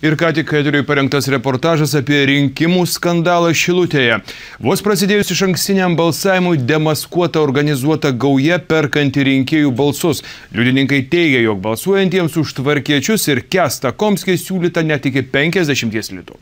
Ir ką tik eteriui parengtas reportažas apie rinkimų skandalą Šilutėje. Vos prasidėjus išankstiniam balsavimui demaskuota organizuota gauja perkanti rinkėjų balsus. Liudininkai teigia, jog balsuojantiems už tvarkiečius ir Kęstą Komskį siūlyta net iki 50 litų.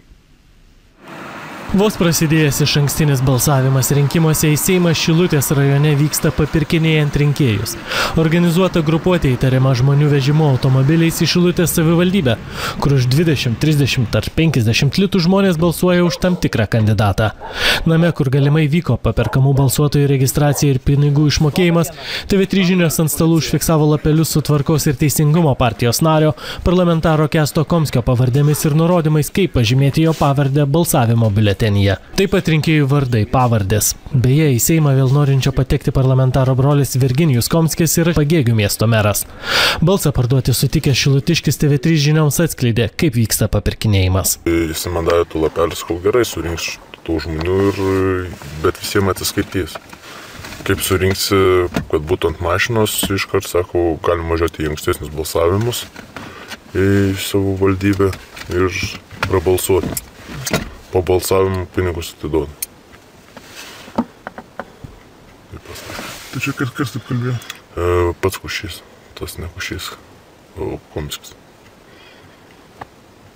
Vos prasidėjęs išankstinis balsavimas rinkimuose į Seimą Šilutės rajone vyksta papirkinėjant rinkėjus. Organizuota grupuotė įtariama žmonių vežimo automobiliais į Šilutės savivaldybę, kur už 20, 30 ar 50 litų žmonės balsuoja už tam tikrą kandidatą. Name, kur galimai vyko paperkamų balsuotojų registracija ir pinigų išmokėjimas, TV3 žinios ant stalų užfiksavo lapelius su Tvarkos ir Teisingumo partijos nario, parlamentaro Kęsto Komskio pavardėmis ir nurodymais, kaip pažymėti jo pavardę balsavimo biuletenyje. Taip pat rinkėjų vardai, pavardės. Beje, į Seimą vėl norinčio patekti parlamentaro brolis Virginijus Komskis yra Pagėgių miesto meras. Balsą parduoti sutikęs šilutiškis TV3 žinioms atskleidė, kaip vyksta papirkinėjimas. Jis man davė tų lapelius, kol gerai surinks tų žmonių, bet visiems atsiskaitys. Kaip surinksi, kad būtų ant mašinos, iškart sako, galim važiuoti į ankstesnius balsavimus į savo valdybę ir prabalsuoti. Po balsavimo pinigus atiduoda. Tai čia kas taip kalbėjo? Pats Kušys, tas ne Kušys, o Komskis.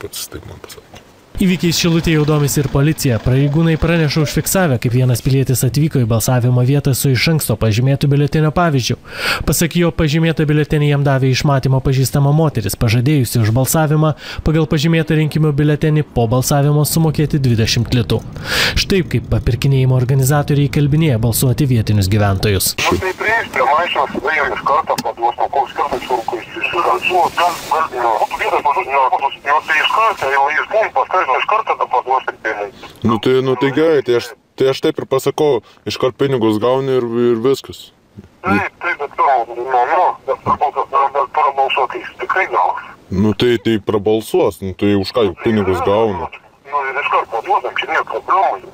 Pats taip man pasakė. Įvykiais Šilutėje jau domisi ir policija. Pareigūnai praneša užfiksavę, kaip vienas pilietis atvyko į balsavimo vietą su iš anksto pažymėtų biuletenio pavyzdžiu. Pasak jo, pažymėtą biuletenį jam davė išmatymo pažįstama moteris, pažadėjusi už balsavimą pagal pažymėtą rinkimų biuletenį po balsavimo sumokėti 20 litų. Štai kaip papirkinėjimo organizatoriai kalbinėja balsuoti vietinius gyventojus. Nu tai gerai, tai aš taip ir pasakau, iškart pinigus gauni ir viskas. Taip, bet prabalsuoti jis tikrai gaus. Nu tai prabalsuos, nu tai už ką pinigus gauna. Nu ir iškart paduodam, čia nėra problemų.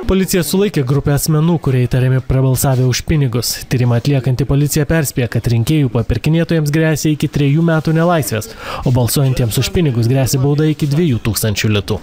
Policija sulaikė grupę asmenų, kurie įtariami prabalsavę už pinigus. Tyrimą atliekanti policija perspėja, kad rinkėjų papirkinėtojams gresia iki 3 metų nelaisvės, o balsuojantiems už pinigus gresia bauda iki 2000 litų.